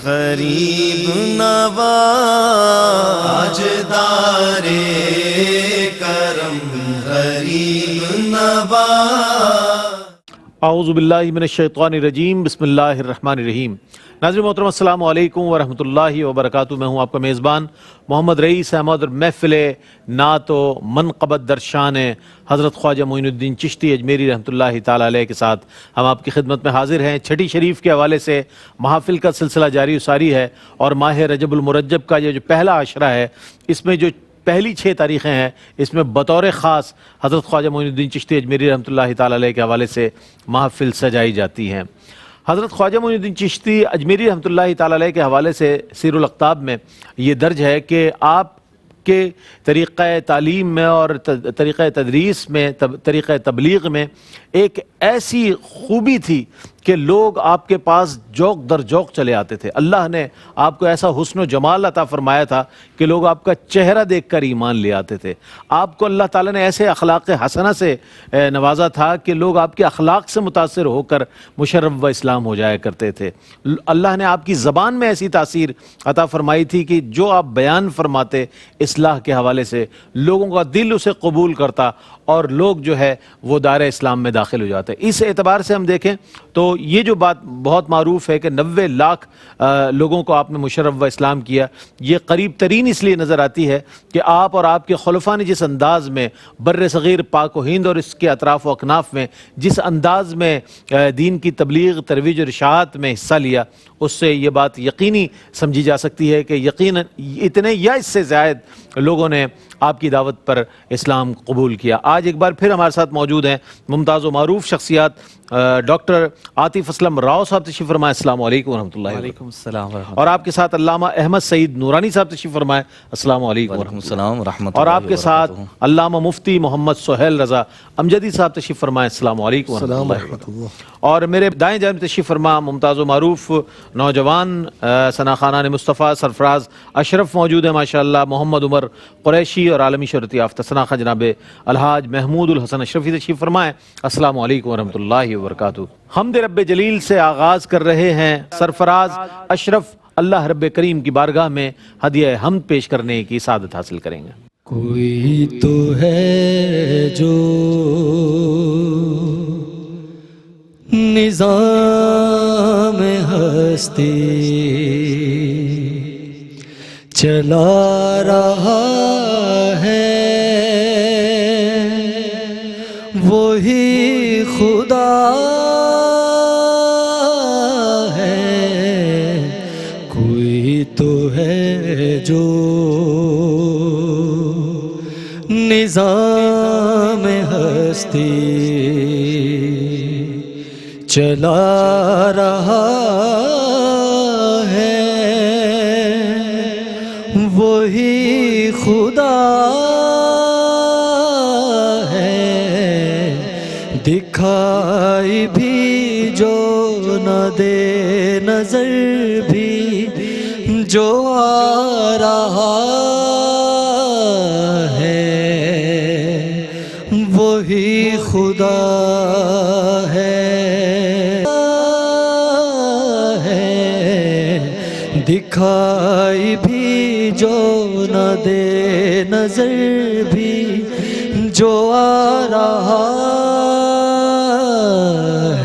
غریب نواز تاجدار کرم غریب نواز۔ اعوذ باللہ من الشیطان الرجیم، بسم اللہ الرحمن الرحیم۔ ناظرین محترم السلام علیکم ورحمۃ اللہ وبرکاتہ۔ میں ہوں آپ کا میزبان محمد رئیس احمد، اور محفل نعت و منقبت در شان حضرت خواجہ معین الدین چشتی اجمیری رحمۃ اللہ تعالیٰ علیہ کے ساتھ ہم آپ کی خدمت میں حاضر ہیں۔ چھٹی شریف کے حوالے سے محافل کا سلسلہ جاری و ساری ہے، اور ماہ رجب المرجب کا یہ جو پہلا عشرہ ہے، اس میں جو پہلی 6 تاریخیں ہیں، اس میں بطور خاص حضرت خواجہ معین الدین چشتی اجمیری رحمۃ اللہ تعالیٰ علیہ کے حوالے سے محافل سجائی جاتی ہیں۔ حضرت خواجہ معین الدین چشتی اجمیری رحمۃ اللہ تعالیٰ علیہ کے حوالے سے سیر الاقطاب میں یہ درج ہے کہ آپ کے طریقہ تعلیم میں اور طریقہ تدریس میں، طریقہ تبلیغ میں ایک ایسی خوبی تھی کہ لوگ آپ کے پاس جوق در جوق چلے آتے تھے۔ اللہ نے آپ کو ایسا حسن و جمال عطا فرمایا تھا کہ لوگ آپ کا چہرہ دیکھ کر ایمان لے آتے تھے۔ آپ کو اللہ تعالیٰ نے ایسے اخلاق حسنہ سے نوازا تھا کہ لوگ آپ کے اخلاق سے متاثر ہو کر مشرف و اسلام ہو جایا کرتے تھے۔ اللہ نے آپ کی زبان میں ایسی تاثیر عطا فرمائی تھی کہ جو آپ بیان فرماتے اصلاح کے حوالے سے، لوگوں کا دل اسے قبول کرتا اور لوگ جو ہے وہ دائرہ اسلام میں داخل ہو جاتے۔ اس اعتبار سے ہم دیکھیں تو یہ جو بات بہت معروف ہے کہ 90 لاکھ لوگوں کو آپ نے مشرف و اسلام کیا، یہ قریب ترین اس لیے نظر آتی ہے کہ آپ اور آپ کے خلفاء نے جس انداز میں بر صغیر پاک و ہند اور اس کے اطراف و اکناف میں جس انداز میں دین کی تبلیغ، ترویج اور اشاعت میں حصہ لیا، اس سے یہ بات یقینی سمجھی جا سکتی ہے کہ یقیناً اتنے یا اس سے زائد لوگوں نے آپ کی دعوت پر اسلام قبول کیا۔ آج ایک بار پھر ہمارے ساتھ موجود ہیں ممتاز و معروف شخصیات ڈاکٹر عاطف اسلم راؤ صاحب، تشریف فرمائے۔ السلام علیکم ورحمۃ اللہ۔ وعلیکم السلام ورحمۃ اللہ۔ اور آپ کے ساتھ علامہ احمد سعید نورانی صاحب تشریف فرمائے۔ السلام علیکم وعلیکم السلام ورحمۃ اللہ۔ اور آپ کے ساتھ علامہ مفتی محمد سہیل رضا امجدی صاحب تشریف فرمائے۔ السلام علیکم ورحمۃ اللہ۔ اور میرے دائیں جانب تشریف فرما ممتاز و معروف نوجوان ثنا خانان مصطفیٰ سرفراز اشرف موجود ہیں ماشاءاللہ، محمد عمر قریشی اور عالمی شہرت یافتہ ثنا خان جناب الحاج محمود الحسن اشرفی تشریف فرمائے۔ السلام علیکم ورحمۃ اللہ وبرکاتہ۔ حمد رب جلیل سے آغاز کر رہے ہیں، سرفراز اشرف اللہ رب کریم کی بارگاہ میں ہدیہ حمد پیش کرنے کی سعادت حاصل کریں گے۔ کوئی تو ہے جو نظام ہستی چلا رہا ہے، وہی خدا ہے۔ کوئی تو ہے جو نظام ہستی چلا رہا ہے، وہی خدا ہے۔ دکھائی بھی جو نہ دے نظر بھی جو آ رہا ہے، وہی خدا ہے۔ دکھائی بھی جو نہ دے نظر بھی جو آ رہا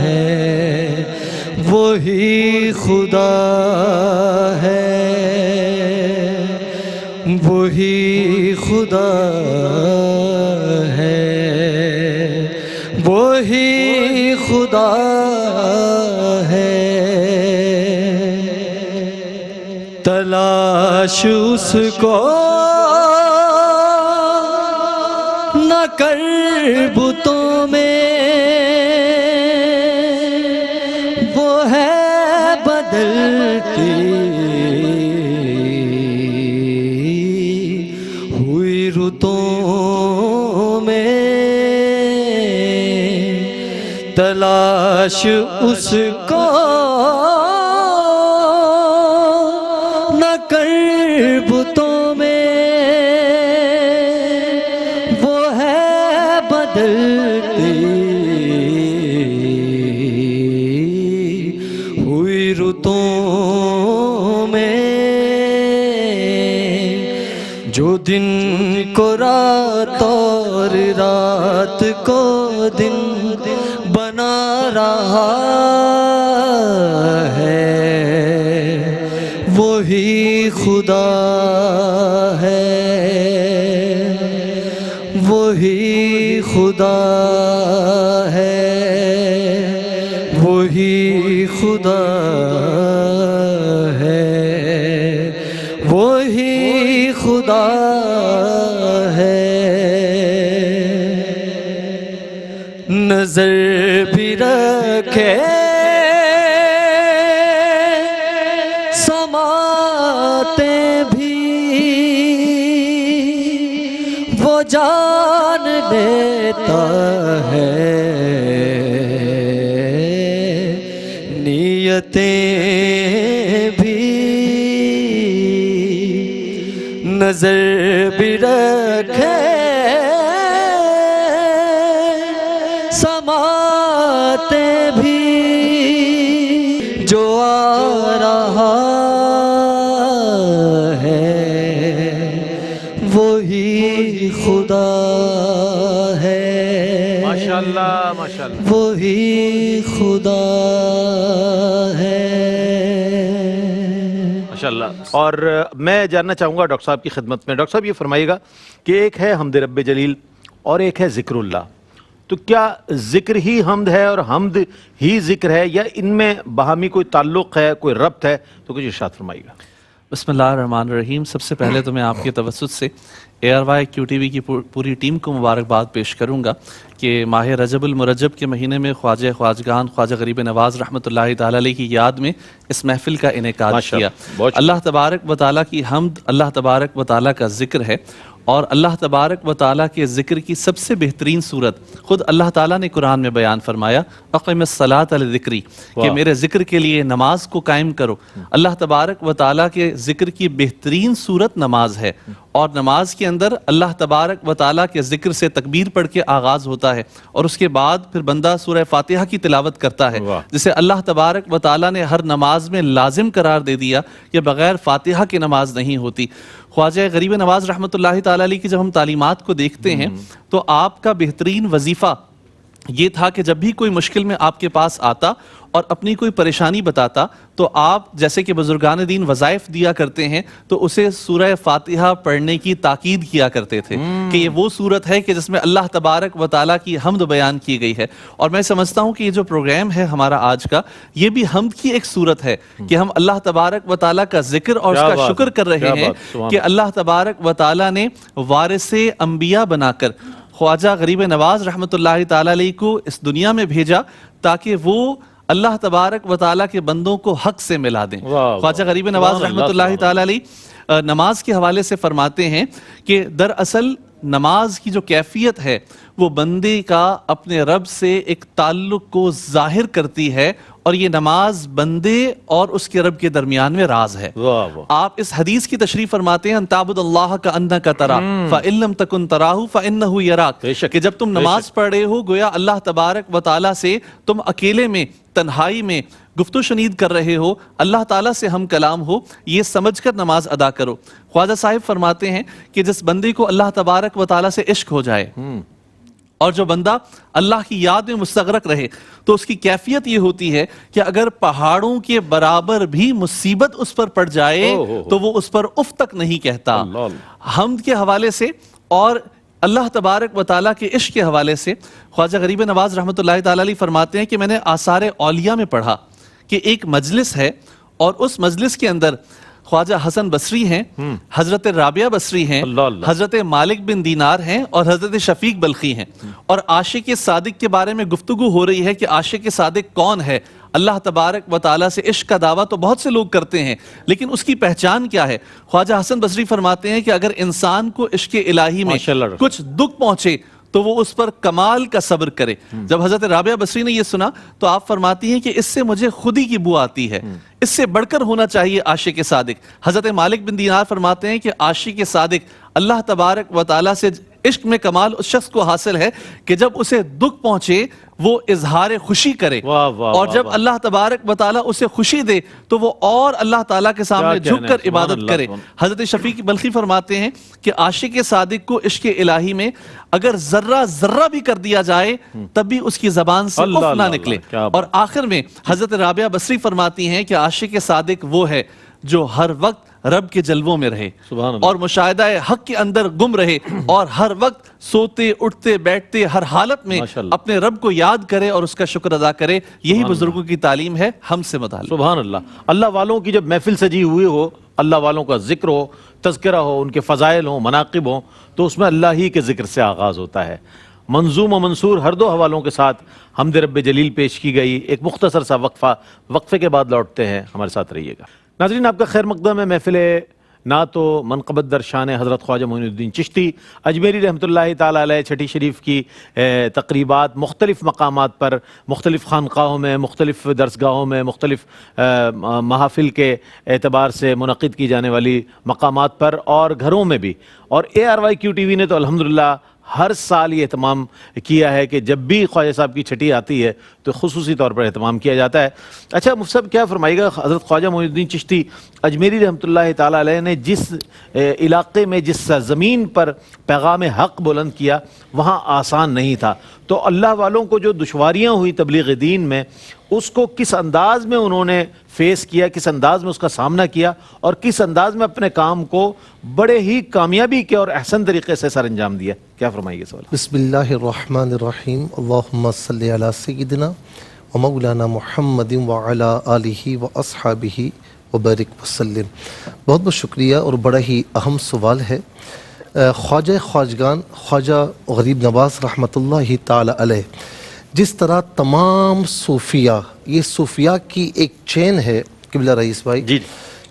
ہے، وہی خدا ہے، وہی خدا ہے، وہی خدا ہے۔ تلاش اس کو نہ کر بتوں میں، وہ ہے بدلتی ہوئی رتوں میں۔ تلاش اس کو نہ کر بتوں میں، وہ ہے بدلتی ہوئی رتوں دن کو رات اور رات کو دن بنا رہا ہے، وہی خدا ہے، وہی خدا ہے، وہی خدا ہے، وہی خدا ہے۔ نظر بھی رکھے سماتے بھی، وہ جان لیتا ہے نیتیں بھی۔ نظر بھی رکھے سماتے بھی، جو آ رہا ہے وہی خدا ہے، ماشاءاللہ ماشاءاللہ، وہی خدا ہے۔ ماشاءاللہ۔ اور میں جاننا چاہوں گا ڈاکٹر صاحب کی خدمت میں، ڈاکٹر صاحب یہ فرمائیے گا کہ ایک ہے حمد رب جلیل اور ایک ہے ذکر اللہ، تو کیا ذکر ہی حمد ہے اور حمد ہی ذکر ہے، یا ان میں باہمی کوئی تعلق ہے، کوئی ربط ہے؟ تو کچھ ارشاد فرمائیے گا۔ بسم اللہ الرحمن الرحیم۔ سب سے پہلے تو میں آپ کے توسط سے ARY QTV کی پوری ٹیم کو مبارکباد پیش کروں گا کہ ماہ رجب المرجب کے مہینے میں خواجہ خواجگان خواجہ غریب نواز رحمۃ اللہ تعالی علیہ کی یاد میں اس محفل کا انعقاد کیا۔ اللہ تبارک و تعالیٰ کی حمد، اللہ تبارک و تعالیٰ کا ذکر ہے، اور اللہ تبارک و تعالیٰ کے ذکر کی سب سے بہترین صورت خود اللہ تعالیٰ نے قرآن میں بیان فرمایا، اقم الصلاۃ لذکری، کہ میرے ذکر کے لیے نماز کو قائم کرو۔ اللہ تبارک و تعالیٰ کے ذکر کی بہترین صورت نماز ہے، اور نماز کے اندر اللہ تبارک و تعالیٰ کے ذکر سے تکبیر پڑھ کے آغاز ہوتا ہے، اور اس کے بعد پھر بندہ سورہ فاتحہ کی تلاوت کرتا ہے، جسے اللہ تبارک و تعالیٰ نے ہر نماز میں لازم قرار دے دیا کہ بغیر فاتحہ کی نماز نہیں ہوتی۔ خواجہ غریب نواز رحمۃ اللہ تعالیٰ علیہ کی جب ہم تعلیمات کو دیکھتے ہیں تو آپ کا بہترین وظیفہ یہ تھا کہ جب بھی کوئی مشکل میں آپ کے پاس آتا اور اپنی کوئی پریشانی بتاتا تو آپ جیسے کہ بزرگان دین وظائف دیا کرتے ہیں تو اسے سورہ فاتحہ پڑھنے کی تاکید کیا کرتے تھے کہ یہ وہ صورت ہے کہ جس میں اللہ تبارک و تعالیٰ کی حمد بیان کی گئی ہے۔ اور میں سمجھتا ہوں کہ یہ جو پروگرام ہے ہمارا آج کا، یہ بھی حمد کی ایک صورت ہے کہ ہم اللہ تبارک و تعالیٰ کا ذکر اور اس کا شکر کر رہے ہیں کہ اللہ تبارک و تعالیٰ نے وارث انبیاء بنا کر خواجہ غریب نواز رحمۃ اللہ تعالیٰ علیہ کو اس دنیا میں بھیجا تاکہ وہ اللہ تبارک و تعالیٰ کے بندوں کو حق سے ملا دیں۔ خواجہ غریب نواز رحمۃ اللہ تعالیٰ علیہ نماز کے حوالے سے فرماتے ہیں کہ دراصل نماز کی جو کیفیت ہے وہ بندے کا اپنے رب سے ایک تعلق کو ظاہر کرتی ہے، اور یہ نماز بندے اور اس کے رب کے درمیان میں راز ہے۔ آپ اس حدیث کی تشریح فرماتے ہیں، ان تعبد اللہ کأنک تراہ فإن لم تکن تراہ فإنہ یراک، کہ جب تم نماز پڑھ رہے ہو گویا اللہ تبارک و تعالیٰ سے تم اکیلے میں تنہائی میں گفتگو شنید کر رہے ہو، اللہ تعالیٰ سے ہم کلام ہو، یہ سمجھ کر نماز ادا کرو۔ خواجہ صاحب فرماتے ہیں کہ جس بندے کو اللہ تبارک و تعالیٰ سے عشق ہو جائے اور جو بندہ اللہ کی یاد میں مستغرق رہے تو اس کی کیفیت یہ ہوتی ہے کہ اگر پہاڑوں کے برابر بھی مصیبت اس پر پڑ جائے تو وہ اس پر اف تک نہیں کہتا۔ حمد کے حوالے سے اور اللہ تبارک و تعالیٰ کے عشق کے حوالے سے خواجہ غریب نواز رحمۃ اللہ تعالیٰ علیہ فرماتے ہیں کہ میں نے آثار اولیاء میں پڑھا کہ ایک مجلس ہے، اور اس مجلس کے اندر خواجہ حسن بصری ہیں، حضرت رابعہ بصری ہیں، حضرت مالک بن دینار ہیں، اور حضرت شفیق بلخی ہیں، اور عاشق صادق کے بارے میں گفتگو ہو رہی ہے کہ عاشق صادق کون ہے۔ اللہ تبارک و تعالیٰ سے عشق کا دعویٰ تو بہت سے لوگ کرتے ہیں، لیکن اس کی پہچان کیا ہے؟ خواجہ حسن بصری فرماتے ہیں کہ اگر انسان کو عشق الہی میں کچھ دکھ پہنچے تو وہ اس پر کمال کا صبر کرے۔ جب حضرت رابعہ بصری نے یہ سنا تو آپ فرماتی ہیں کہ اس سے مجھے خودی کی بو آتی ہے، اس سے بڑھ کر ہونا چاہیے عاشق صادق۔ حضرت مالک بن دینار فرماتے ہیں کہ عاشق صادق اللہ تبارک و تعالیٰ سے عشق میں کمال اس شخص کو حاصل ہے کہ جب اسے دکھ پہنچے وہ اظہار خوشی کرے، واہ واہ اور واہ جب واہ۔ اللہ تبارک و تعالیٰ اسے خوشی دے تو وہ اور اللہ تعالیٰ کے سامنے کیا جھک کہنا کر ہے، سبحان عبادت اللہ، کرے۔ سبحان۔ حضرت شفیق بلخی فرماتے ہیں کہ عاشق صادق کو عشق الہی میں اگر ذرہ ذرہ بھی کر دیا جائے تب بھی اس کی زبان سے اللہ اف اللہ نہ نکلے۔ اللہ، کیا بات۔ اور آخر میں حضرت رابعہ بصری فرماتی ہیں کہ عاشق صادق وہ ہے جو ہر وقت رب کے جلووں میں رہے سبحان اللہ۔ اور مشاہدہ حق کے اندر گم رہے اور ہر وقت سوتے اٹھتے بیٹھتے ہر حالت میں ماشاءاللہ۔ اپنے رب کو یاد کرے اور اس کا شکر ادا کرے۔ یہی بزرگوں کی تعلیم ہے ہم سے متعلق۔ سبحان اللہ۔ اللہ والوں کی جب محفل سجی ہوئی ہو، اللہ والوں کا ذکر ہو، تذکرہ ہو، ان کے فضائل ہوں، مناقب ہوں، تو اس میں اللہ ہی کے ذکر سے آغاز ہوتا ہے۔ منظوم و منصور ہر دو حوالوں کے ساتھ حمد رب جلیل پیش کی گئی۔ ایک مختصر سا وقفے کے بعد لوٹتے ہیں، ہمارے ساتھ رہیے گا۔ ناظرین، آپ کا خیر مقدم ہے محفل نعت و منقبت در شان حضرت خواجہ معین الدین چشتی اجمیری رحمۃ اللہ تعالیٰ علیہ چھٹی شریف کی تقریبات مختلف مقامات پر، مختلف خانقاہوں میں، مختلف درسگاہوں میں، مختلف محافل کے اعتبار سے منعقد کی جانے والی مقامات پر اور گھروں میں بھی۔ اور ARYQ TV نے تو الحمدللہ ہر سال یہ اہتمام کیا ہے کہ جب بھی خواجہ صاحب کی چھٹی آتی ہے تو خصوصی طور پر اہتمام کیا جاتا ہے۔ اچھا مفتی صاحب، کیا فرمائیے گا، حضرت خواجہ معین الدین چشتی اجمیری رحمۃ اللہ تعالیٰ علیہ نے جس علاقے میں، جس زمین پر پیغام حق بلند کیا، وہاں آسان نہیں تھا، تو اللہ والوں کو جو دشواریاں ہوئی تبلیغ دین میں، اس کو کس انداز میں انہوں نے فیس کیا، کس انداز میں اس کا سامنا کیا، اور کس انداز میں اپنے کام کو بڑے ہی کامیابی کے اور احسن طریقے سے سر انجام دیا، کیا فرمائیے سوال؟ بسم اللہ الرحمن الرحیم، اللہم صلی علی سیدنا و مولانا محمد وعلی آلہ و اصحابہ وبارک وسلم۔ بہت بہت شکریہ، اور بڑا ہی اہم سوال ہے۔ خواجہ خواجگان خواجہ غریب نواز رحمۃ اللہ تعالی علیہ، جس طرح تمام صوفیاء، یہ صوفیاء کی ایک چین ہے قبلہ رئیس بھائی، جی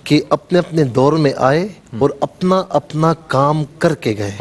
کہ اپنے اپنے دور میں آئے اور اپنا اپنا کام کر کے گئے،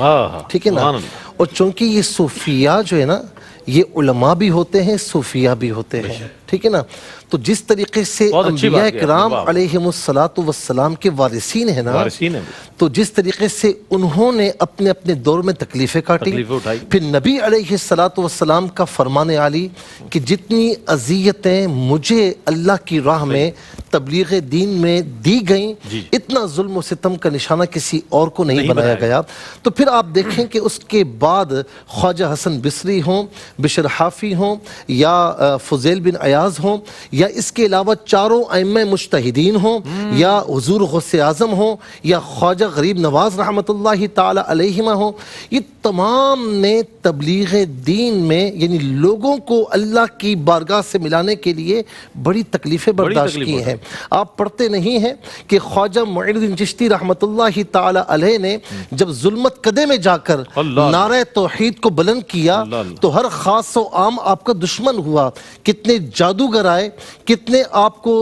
ٹھیک ہے نا۔ سبحان اللہ۔ اور چونکہ یہ صوفیاء جو ہے نا، یہ علماء بھی ہوتے ہیں، صوفیاء بھی ہوتے ہیں، ٹھیک ہے نا۔ تو جس طریقے سے بہت اچھی انبیاء بات ہے، کرام واہ۔ علیہم الصلاۃ والسلام کے وارثین ہیں نا، وارثین ہیں۔ تو جس طریقے سے انہوں نے اپنے اپنے دور میں تکلیفیں کاٹی، تکلیفیں اٹھائی، پھر نبی علیہ الصلاۃ والسلام کا فرمان عالی کہ جتنی اذیتیں مجھے اللہ کی راہ میں تبلیغ دین میں دی گئیں، اتنا ظلم و ستم کا نشانہ کسی اور کو نہیں بنایا گیا۔ تو پھر آپ دیکھیں کہ اس کے بعد خواجہ حسن بصری ہوں، بشر حافی ہوں، یا فضیل بن ایاز ہوں، یا اس کے علاوہ چاروں ائمہ مجتہدین ہوں، یا حضور غوث اعظم ہوں، یا خواجہ غریب نواز رحمۃ اللہ تعالی علیہما ہوں، یہ تمام نے تبلیغ دین میں یعنی لوگوں کو اللہ کی بارگاہ سے ملانے کے لیے بڑی تکلیفیں برداشت کی ہیں۔ آپ پڑھتے نہیں ہیں کہ خواجہ معین الدین چشتی رحمۃ اللہ تعالی علیہ نے جب ظلمت کدے میں جا کر نعرہ توحید کو بلند کیا تو ہر خاص و عام آپ کا دشمن ہوا، کتنے جادوگر آئے، کتنے آپ کو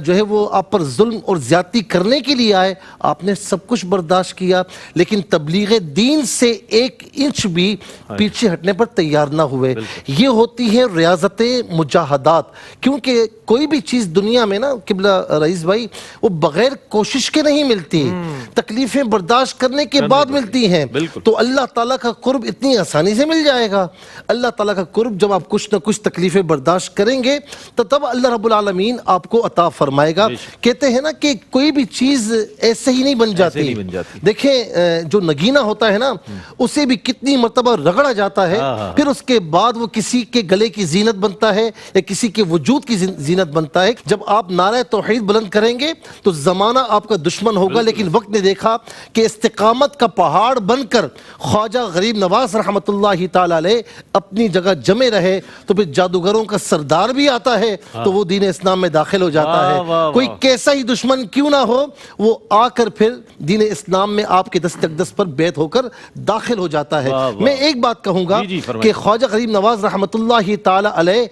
جو ہے وہ آپ پر ظلم اور زیادتی کرنے کے لیے آئے، آپ نے سب کچھ برداشت کیا، لیکن تبلیغ دین سے ایک انچ بھی پیچھے ہٹنے پر تیار نہ ہوئے۔ یہ ہوتی ہے ریاضت مجاہدات، کیونکہ کوئی بھی چیز دنیا میں نا قبلہ رئیس بھائی، وہ بغیر کوشش کے نہیں ملتی، تکلیفیں برداشت کرنے کے بعد ملتی ہیں۔ تو اللہ تعالیٰ کا قرب اتنی آسانی سے مل جائے گا؟ اللہ تعالیٰ کا قرب جب آپ کچھ نہ کچھ تکلیفیں برداشت کریں گے تو تب اللہ رب العالمین آپ کو عطا فرمائے گا۔ کہتے ہیں نا کہ کوئی بھی چیز ایسے ہی نہیں بن جاتی۔ دیکھیں جو نگینہ ہوتا ہے نا، اسے بھی کتنی مرتبہ رگڑا جاتا ہے، پھر اس کے بعد وہ کسی کے گلے کی زینت بنتا ہے یا کسی کے وجود کی زینت بنتا ہے۔ جب آپ نعرہ توحید بلند کریں گے تو زمانہ آپ کا دشمن ہوگا، لیکن وقت نے دیکھا کہ استقامت کا پہاڑ بن کر خواجہ غریب نواز رحمۃ اللہ تعالی علیہ اپنی جگہ جمے رہے، تو پھر جادوگروں کا سردار بھی آتا ہے تو وہ دین اسلام میں داخل ہو جاتا ہے۔ کوئی کیسا ہی دشمن کیوں نہ ہو، وہ آ کر پھر دین اسلام میں آپ کے دست اقدس پر بیعت ہو کر داخل ہو جاتا ہے۔ میں ایک بات کہوں گا کہ خواجہ غریب نواز رحمۃ اللہ تعالی علیہ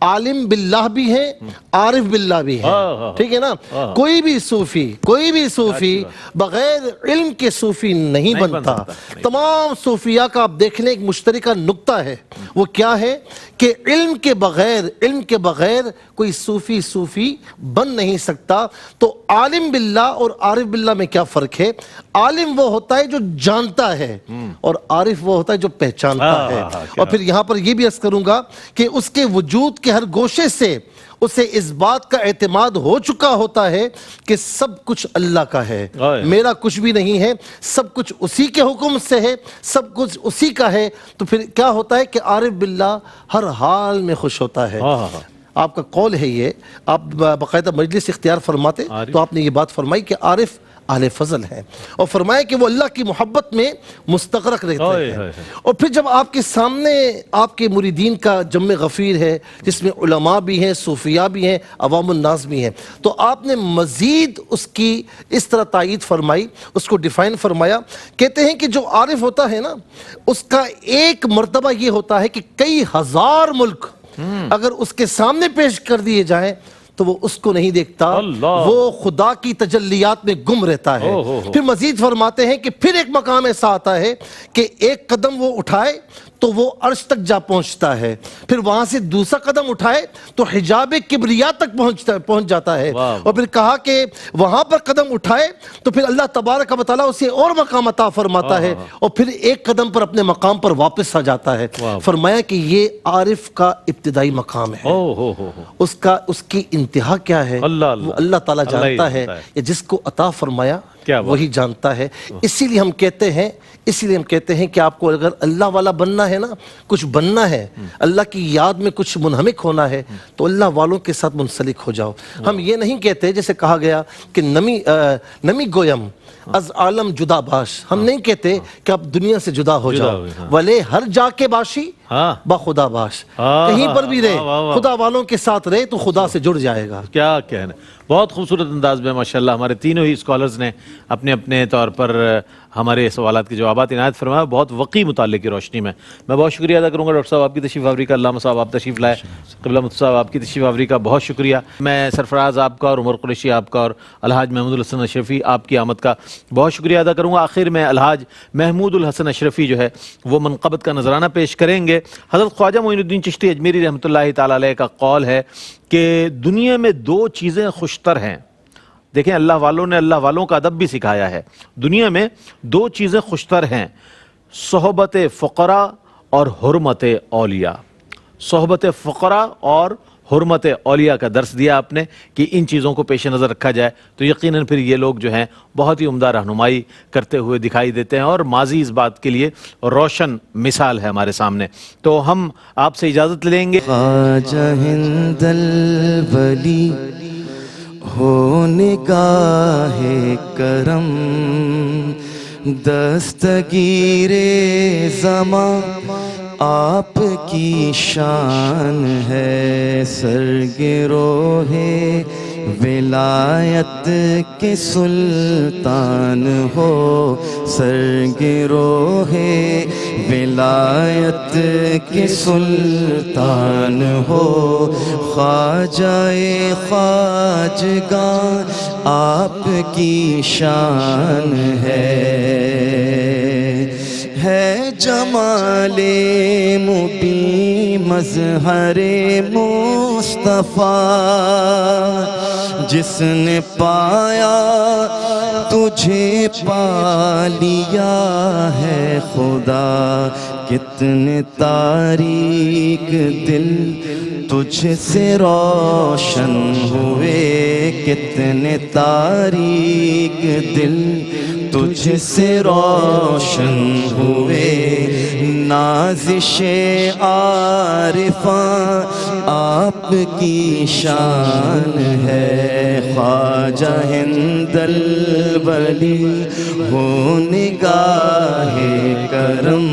عالم باللہ بھی ہیں، عارف باللہ بھی ہیں، ٹھیک ہے نا. کوئی بھی صوفی بغیر علم کے صوفی نہیں بنتا. تمام صوفیاء کا آپ دیکھ لیں ایک مشترکہ نقطہ ہے, وہ کیا ہے کہ علم کے بغیر کوئی صوفی بن نہیں سکتا. تو عالم باللہ اور عارف باللہ میں کیا فرق ہے؟ عالم وہ ہوتا ہے جو جانتا ہے اور عارف وہ ہوتا ہے جو پہچانتا ہے. اور پھر یہاں پر یہ بھی عرض کروں گا کہ اس کے وجود کے ہر گوشے سے اسے اس بات کا اعتماد ہو چکا ہوتا ہے کہ سب کچھ اللہ کا ہے, میرا کچھ بھی نہیں ہے, سب کچھ اسی کے حکم سے ہے, سب کچھ اسی کا ہے. تو پھر کیا ہوتا ہے کہ عارف باللہ ہر حال میں خوش ہوتا ہے. آپ کا قول ہے یہ, آپ باقاعدہ مجلس اختیار فرماتے تو آپ نے یہ بات فرمائی کہ عارف اہل فضل ہیں, اور فرمایا کہ وہ اللہ کی محبت میں مستغرق رہتے ہیں. اور پھر جب آپ کے سامنے آپ کے مریدین کا جمع غفیر ہے جس میں علماء بھی ہیں, صوفیاء بھی ہیں, عوام الناس بھی ہیں, تو آپ نے مزید اس کی اس طرح تائید فرمائی, اس کو ڈیفائن فرمایا. کہتے ہیں کہ جو عارف ہوتا ہے نا, اس کا ایک مرتبہ یہ ہوتا ہے کہ کئی ہزار ملک اگر اس کے سامنے پیش کر دیے جائیں تو وہ اس کو نہیں دیکھتا, وہ خدا کی تجلیات میں گم رہتا ہے. پھر مزید فرماتے ہیں کہ پھر ایک مقام ایسا آتا ہے کہ ایک قدم وہ اٹھائے تو وہ عرش تک جا پہنچتا ہے, پھر وہاں سے دوسرا قدم اٹھائے تو حجاب کبریا تک پہنچ جاتا ہے. اور پھر کہا کہ وہاں پر قدم اٹھائے تو پھر اللہ تبارک و تعالیٰ اسے اور مقام عطا فرماتا ہے, اور پھر ایک قدم پر اپنے مقام پر واپس آ جاتا ہے. فرمایا کہ یہ عارف کا ابتدائی مقام ہے, اس کی انتہا کیا ہے وہ اللہ تعالیٰ جانتا ہے, یا جس کو عطا فرمایا وہی جانتا ہے. اسی لیے ہم کہتے ہیں کہ آپ کو اگر اللہ والا بننا ہے نا, کچھ بننا ہے, اللہ کی یاد میں کچھ منہمک ہونا ہے, تو اللہ والوں کے ساتھ منسلک ہو جاؤ. ہم یہ نہیں کہتے جیسے کہا گیا کہ نمی گویم از عالم جدا باش, ہم نہیں کہتے کہ آپ دنیا سے جدا ہو جاؤ, ولے ہر جا کے باشی با خدا باش, کہیں پر بھی رہے خدا والوں کے ساتھ رہے تو خدا سے جڑ جائے گا. کیا کہنا, بہت خوبصورت انداز میں ماشاءاللہ ہمارے تینوں ہی اسکالرز نے اپنے اپنے طور پر ہمارے سوالات کے جوابات عنایت فرمایا, بہت وقی مطالعے کی روشنی میں. میں بہت شکریہ ادا کروں گا ڈاکٹر صاحب آپ کی تشریف آوری کا, علامہ صاحب آپ تشریف لائے, قبلہ مفتی صاحب آپ کی تشریف آوری کا بہت شکریہ. میں سرفراز آپ کا اور عمر قریشی آپ کا اور الحاج محمود الحسن اشرفی آپ کی آمد کا بہت شکریہ ادا کروں گا. آخر میں الحاج محمود الحسن اشرفی جو ہے وہ منقبت کا نذرانہ پیش کریں گے. حضرت خواجہ معین الدین چشتی اجمیری رحمۃ اللہ تعالی علیہ کا قول ہے کہ دنیا میں دو چیزیں خوشتر ہیں. دیکھیں اللہ والوں نے اللہ والوں کا ادب بھی سکھایا ہے. دنیا میں دو چیزیں خوشتر ہیں, صحبت فقراء اور حرمت اولیاء. صحبت فقراء اور حرمت اولیاء کا درس دیا آپ نے کہ ان چیزوں کو پیش نظر رکھا جائے تو یقیناً پھر یہ لوگ جو ہیں بہت ہی عمدہ رہنمائی کرتے ہوئے دکھائی دیتے ہیں, اور ماضی اس بات کے لیے روشن مثال ہے ہمارے سامنے. تو ہم آپ سے اجازت لیں گے. خواجہ ہند الولی ہو نگاہ کرم, دستگیر زمان آپ کی شان ہے, سرگروہ ولایت کے سلطان ہو, سرگروہ ولایت کے سلطان ہو. خواجہ خواجگاں آپ کی شان ہے جمال مبین مظہر مصطفیٰ, جس نے پایا تجھے پا لیا ہے خدا. کتنے تاریک دل تجھ سے روشن ہوئے, کتنے تاریک دل تجھ سے روشن ہوئے. نازش عارفاں آپ کی شان ہے, خواجہ ہند الولی ہو نگاہ کرم,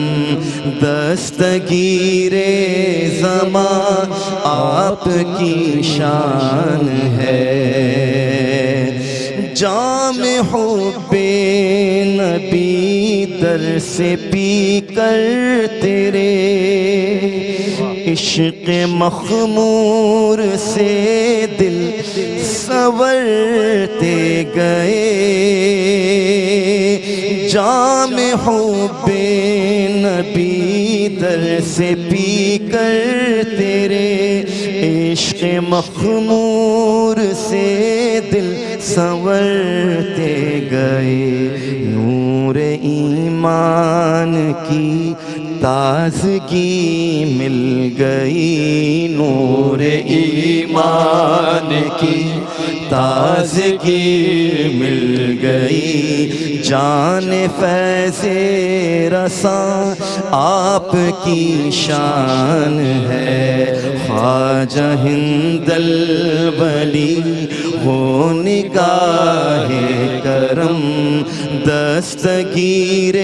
دستگیر زمان آپ کی شان ہے. جام حب نبی در سے پی کر تیرے, عشق مخمور سے دل سنورتے گئے جام حب نبی در سے پی کر تیرے عشق مخمور سے دل سنورتے گئے نور ایمان کی تازگی مل گئی نور ایمان کی تازگی مل گئی جان فیض رساں آپ کی شان ہے خواجہ ہند الولی ہو نگاہ کرم دستگیر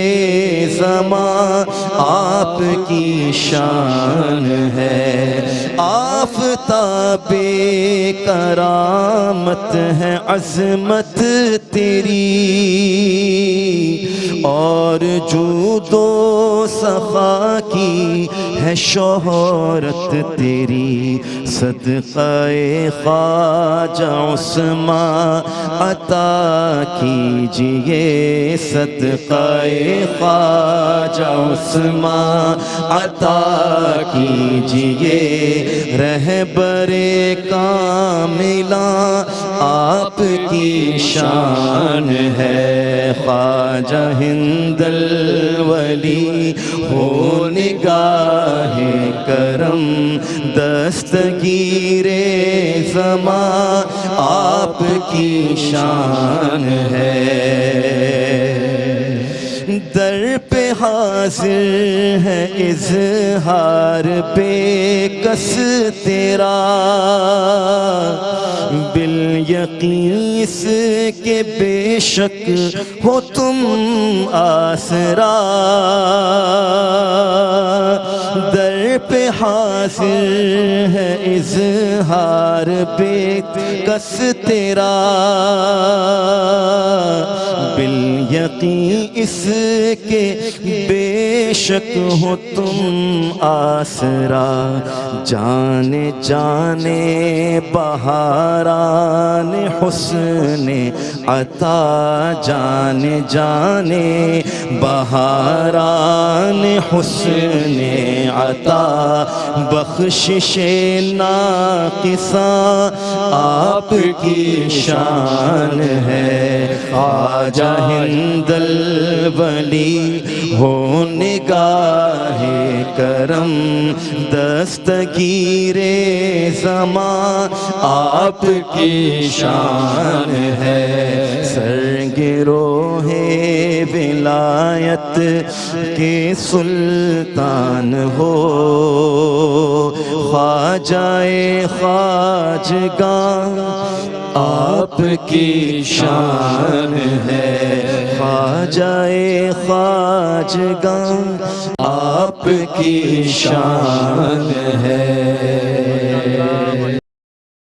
زمان آپ کی شان ہے آفتاب کرامت ہے عظمت تیری اور جود و سخا کی ہے شہرت تیری صدقہ خواجہ عثمان عطا کیجئے صدقہ خواجہ عثمان عطا کیجئے رہبر کاملاں آپ کی شان ہے خواجہ ہند الولی ہو نگاہ کرم دستگیر زمان آپ کی شان ہے در پہ حاضر ہے اظہار بے کس تیرا بالیقین اس کے بے شک ہو تم آسرا در پہ حاضر ہے اظہار بے کس تیرا بالیقین اس کے بے شک ہو تم آسرا جانے جانے بہاران حسن عطا جانے جانے بہاران حسن عطا بخشش ناقصاں آپ کی شان ہے خواجہ ہند الولی ہو نگاہ کرم دستگیر زمان آپ کی شان ہے سرگروہ ولایت کے سلطان ہو خواجہ خواجگاں آپ کی شان ہے خواجہ خواجگاں آپ کی شان ہے